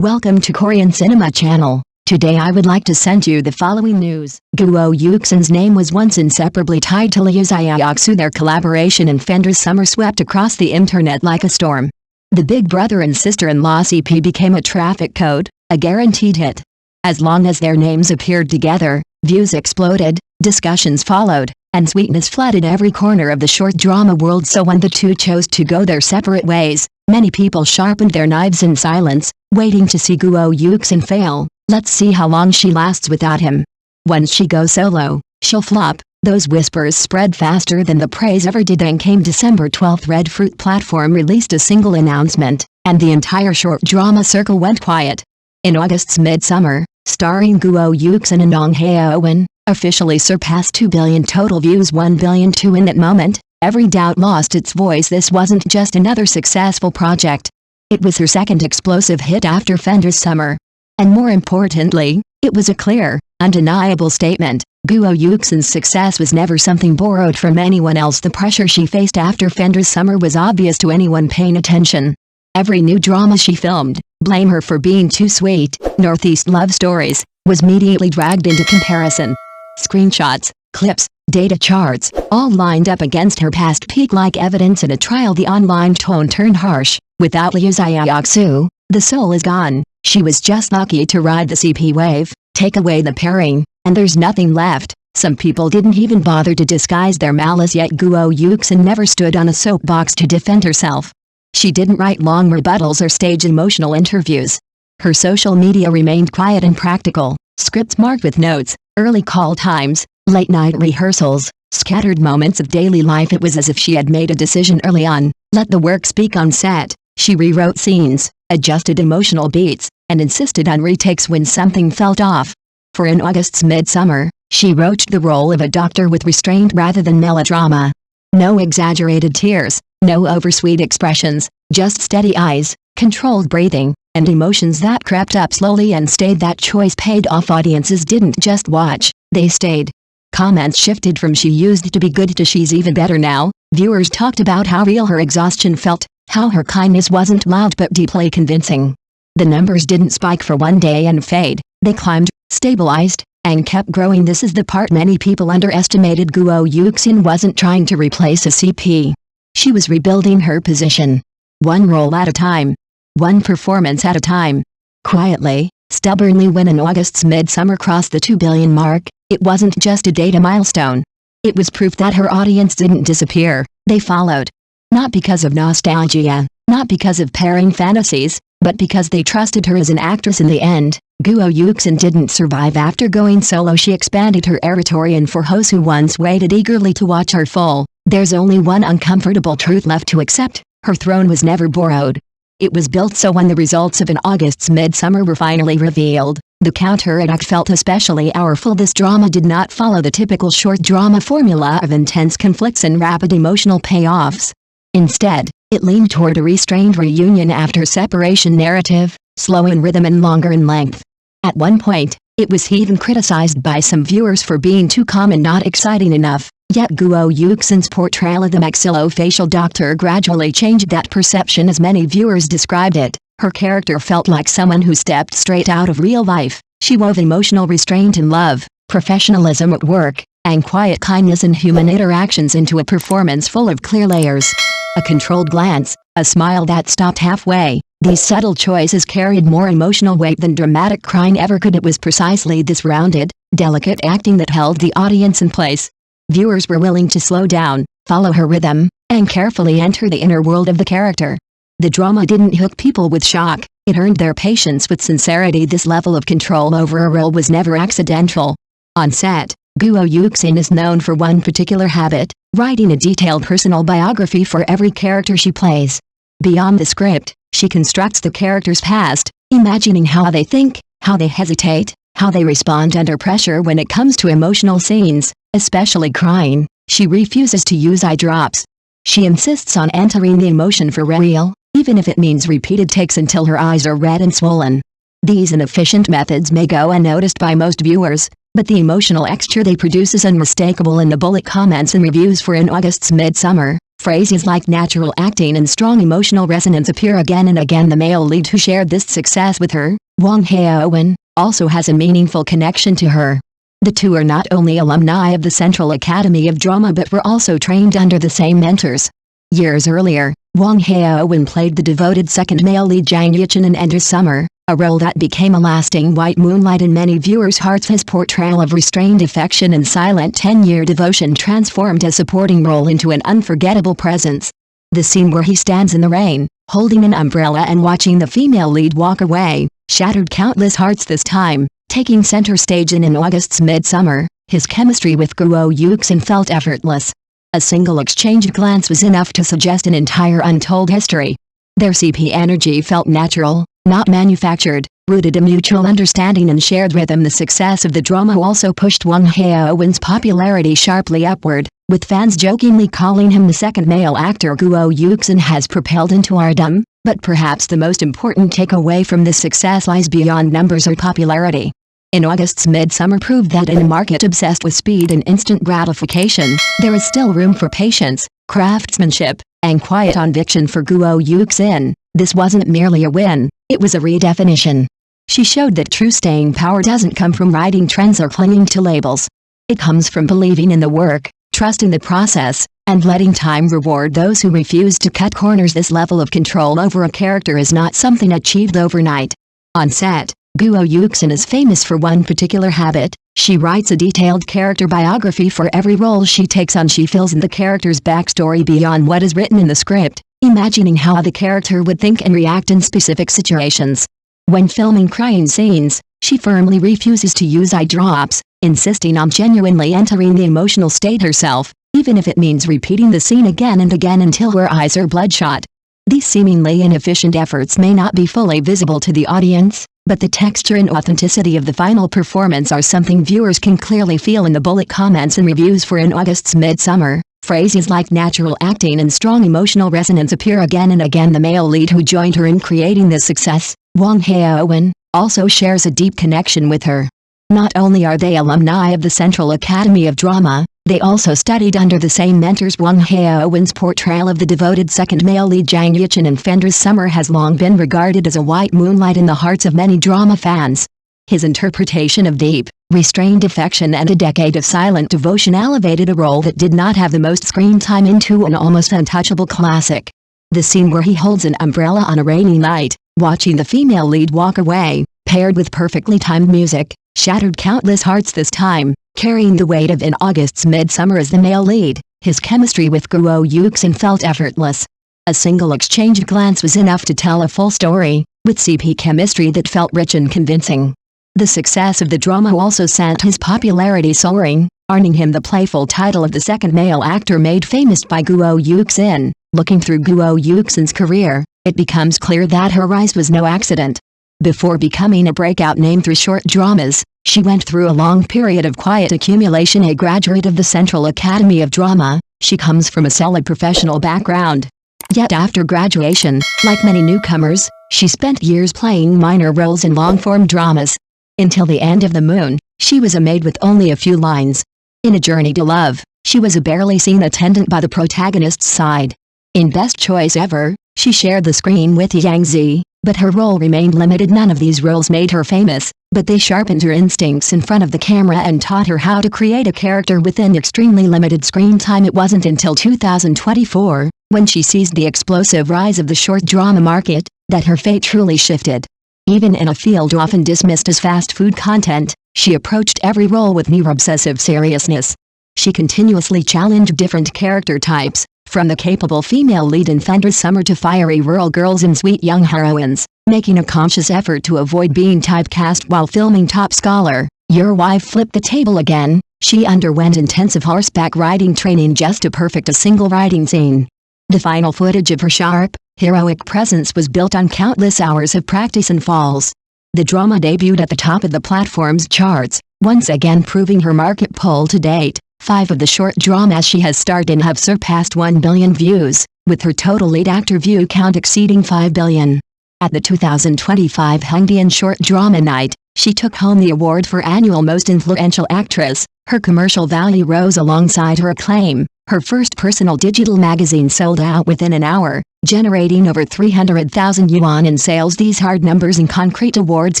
Welcome to Korean Cinema Channel. Today I would like to send you the following news. Guo Yuxin's name was once inseparably tied to Liu Xiaoxu. Their collaboration in Fender's Summer swept across the internet like a storm. The big brother and sister-in-law CP became a traffic code, a guaranteed hit. As long as their names appeared together, views exploded, discussions followed, and sweetness flooded every corner of the short drama world. So when the two chose to go their separate ways, many people sharpened their knives in silence, waiting to see Guo Yuxin fail. Let's see how long she lasts without him. Once she goes solo, she'll flop. Those whispers spread faster than the praise ever did. Then came December 12th. Red Fruit platform released a single announcement, and the entire short drama circle went quiet. In August's Midsummer, starring Guo Yuxin and Hae-in, officially surpassed 2 billion total views, 1 billion 2 in that moment. Every doubt lost its voice. This wasn't just another successful project. It was her second explosive hit after Fender's Summer. And more importantly, it was a clear, undeniable statement. Guo Yuxin's success was never something borrowed from anyone else. The pressure she faced after Fender's Summer was obvious to anyone paying attention. Every new drama she filmed, Blame Her for Being Too Sweet, Northeast Love Stories, was immediately dragged into comparison. Screenshots, clips, data charts, all lined up against her past peak like evidence in a trial. The online tone turned harsh. Without Liu Xiaoxu, the soul is gone. She was just lucky to ride the CP wave. Take away the pairing, and there's nothing left. Some people didn't even bother to disguise their malice, yet Guo Yuxin never stood on a soapbox to defend herself. She didn't write long rebuttals or stage emotional interviews. Her social media remained quiet and practical, scripts marked with notes, early call times, late-night rehearsals, scattered moments of daily life. It was as if she had made a decision early on. Let the work speak. On set, she rewrote scenes, adjusted emotional beats, and insisted on retakes when something felt off. For in August's Midsummer, she wrote the role of a doctor with restraint rather than melodrama. No exaggerated tears, no oversweet expressions, just steady eyes, controlled breathing, and emotions that crept up slowly and stayed. That choice paid off. Audiences didn't just watch, they stayed. Comments shifted from "she used to be good" to "she's even better now." Viewers talked about how real her exhaustion felt, how her kindness wasn't loud but deeply convincing. The numbers didn't spike for one day and fade. They climbed, stabilized, and kept growing. This is the part many people underestimated. Guo Yuxin wasn't trying to replace a CP. She was rebuilding her position. One role at a time. One performance at a time. Quietly, stubbornly. When in August's Midsummer crossed the 2 billion mark, it wasn't just a data milestone. It was proof that her audience didn't disappear, they followed. Not because of nostalgia, not because of pairing fantasies, but because they trusted her as an actress. In the end, Guo Yuxin didn't survive after going solo. She expanded her territory, and for hosts who once waited eagerly to watch her fall, there's only one uncomfortable truth left to accept: her throne was never borrowed. It was built. So when the results of an August's Midsummer were finally revealed, the counterattack felt especially powerful. This drama did not follow the typical short drama formula of intense conflicts and rapid emotional payoffs. Instead, it leaned toward a restrained reunion after separation narrative, slow in rhythm and longer in length. At one point, it was even criticized by some viewers for being too calm and not exciting enough. Yet Guo Yuxin's portrayal of the maxillofacial doctor gradually changed that perception. As many viewers described it, her character felt like someone who stepped straight out of real life. She wove emotional restraint in love, professionalism at work, and quiet kindness in human interactions into a performance full of clear layers. A controlled glance, a smile that stopped halfway. These subtle choices carried more emotional weight than dramatic crying ever could. It was precisely this rounded, delicate acting that held the audience in place. Viewers were willing to slow down, follow her rhythm, and carefully enter the inner world of the character. The drama didn't hook people with shock, it earned their patience with sincerity. This level of control over a role was never accidental. On set, Guo Yuxin is known for one particular habit: writing a detailed personal biography for every character she plays. Beyond the script, she constructs the character's past, imagining how they think, how they hesitate, how they respond under pressure. When it comes to emotional scenes, especially crying, she refuses to use eye drops. She insists on entering the emotion for real, even if it means repeated takes until her eyes are red and swollen. These inefficient methods may go unnoticed by most viewers, but the emotional texture they produce is unmistakable. In the bullet comments and reviews for in August's Midsummer, Phrases like natural acting and strong emotional resonance appear again and again. The male lead who shared this success with her, Wang Hae-in, also has a meaningful connection to her. The two are not only alumni of the Central Academy of Drama but were also trained under the same mentors. Years earlier, Wang Hae-in played the devoted second male lead Jiang Yuxin in Endless Summer, a role that became a lasting white moonlight in many viewers' hearts. His portrayal of restrained affection and silent 10-year devotion transformed a supporting role into an unforgettable presence. The scene where he stands in the rain, holding an umbrella and watching the female lead walk away, shattered countless hearts. This time, taking center stage in August's Midsummer, his chemistry with Guo Yuxin felt effortless. A single exchanged glance was enough to suggest an entire untold history. Their CP energy felt natural, not manufactured, rooted in mutual understanding and shared rhythm. The success of the drama also pushed Wang Hae-in's popularity sharply upward, with fans jokingly calling him the second male actor Guo Yuxin has propelled into stardom. But perhaps the most important takeaway from this success lies beyond numbers or popularity. In August's Midsummer proved that in a market obsessed with speed and instant gratification, there is still room for patience, craftsmanship, and quiet conviction. For Guo Yuxin, this wasn't merely a win, it was a redefinition. She showed that true staying power doesn't come from riding trends or clinging to labels. It comes from believing in the work, trusting the process, and letting time reward those who refuse to cut corners. This level of control over a character is not something achieved overnight. On set, Guo Yuxin is famous for one particular habit. She writes a detailed character biography for every role she takes on. She fills in the character's backstory beyond what is written in the script, imagining how the character would think and react in specific situations. When filming crying scenes, she firmly refuses to use eye drops, insisting on genuinely entering the emotional state herself, even if it means repeating the scene again and again until her eyes are bloodshot. These seemingly inefficient efforts may not be fully visible to the audience, but the texture and authenticity of the final performance are something viewers can clearly feel. In the bullet comments and reviews for In August's Midsummer, phrases like natural acting and strong emotional resonance appear again and again. The male lead who joined her in creating this success, Wang Hae-in, also shares a deep connection with her. Not only are they alumni of the Central Academy of Drama, they also studied under the same mentors. Wang Hae-in's portrayal of the devoted second male lead Jiang Yuxin in Endless Summer has long been regarded as a white moonlight in the hearts of many drama fans. His interpretation of deep, restrained affection and a decade of silent devotion elevated a role that did not have the most screen time into an almost untouchable classic. The scene where he holds an umbrella on a rainy night, watching the female lead walk away, paired with perfectly timed music, shattered countless hearts. This time, carrying the weight of In August's Midsummer as the male lead, his chemistry with Guo Yuxin felt effortless. A single exchanged glance was enough to tell a full story, with CP chemistry that felt rich and convincing. The success of the drama also sent his popularity soaring, earning him the playful title of the second male actor made famous by Guo Yuxin. Looking through Guo Yuxin's career, it becomes clear that her rise was no accident. Before becoming a breakout name through short dramas, she went through a long period of quiet accumulation. A graduate of the Central Academy of Drama, she comes from a solid professional background. Yet after graduation, like many newcomers, she spent years playing minor roles in long-form dramas. Until The End of the Moon, she was a maid with only a few lines. In A Journey to Love, she was a barely seen attendant by the protagonist's side. In Best Choice Ever, she shared the screen with Yang Zi, but her role remained limited. None of these roles made her famous, but they sharpened her instincts in front of the camera and taught her how to create a character within extremely limited screen time. It wasn't until 2024, when she seized the explosive rise of the short drama market, that her fate truly shifted. Even in a field often dismissed as fast food content, she approached every role with near obsessive seriousness. She continuously challenged different character types, from the capable female lead in Endless Summer to fiery rural girls and sweet young heroines, making a conscious effort to avoid being typecast. While filming Top Scholar, Your Wife Flipped the Table Again, she underwent intensive horseback riding training just to perfect a single riding scene. The final footage of her sharp, heroic presence was built on countless hours of practice and falls. The drama debuted at the top of the platform's charts, once again proving her market pull. To date, 5 of the short dramas she has starred in have surpassed 1 billion views, with her total lead actor view count exceeding 5 billion. At the 2025 Hangdian Short Drama Night, she took home the award for Annual Most Influential Actress. Her commercial value rose alongside her acclaim, Her first personal digital magazine sold out within an hour, generating over 300,000 yuan in sales. These hard numbers and concrete awards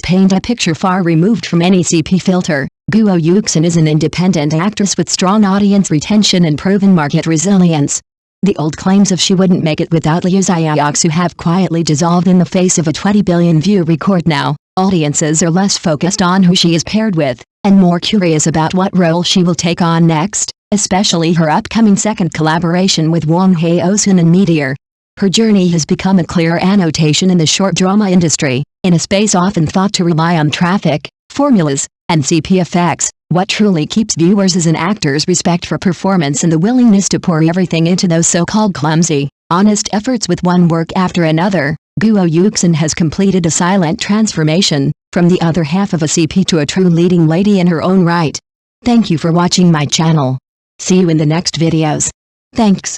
paint a picture far removed from any CP filter. Guo Yuxin is an independent actress with strong audience retention and proven market resilience. The old claims of she wouldn't make it without Liu Xiaoxu have quietly dissolved in the face of a 20 billion view record now. Audiences are less focused on who she is paired with, and more curious about what role she will take on next, especially her upcoming second collaboration with Hae-in and Meteor. Her journey has become a clear annotation in the short drama industry, in a space often thought to rely on traffic, formulas, and CP effects. What truly keeps viewers is an actor's respect for performance and the willingness to pour everything into those so-called clumsy, honest efforts. With one work after another, Guo Yuxin has completed a silent transformation, from the other half of a CP to a true leading lady in her own right. Thank you for watching my channel. See you in the next videos. Thanks.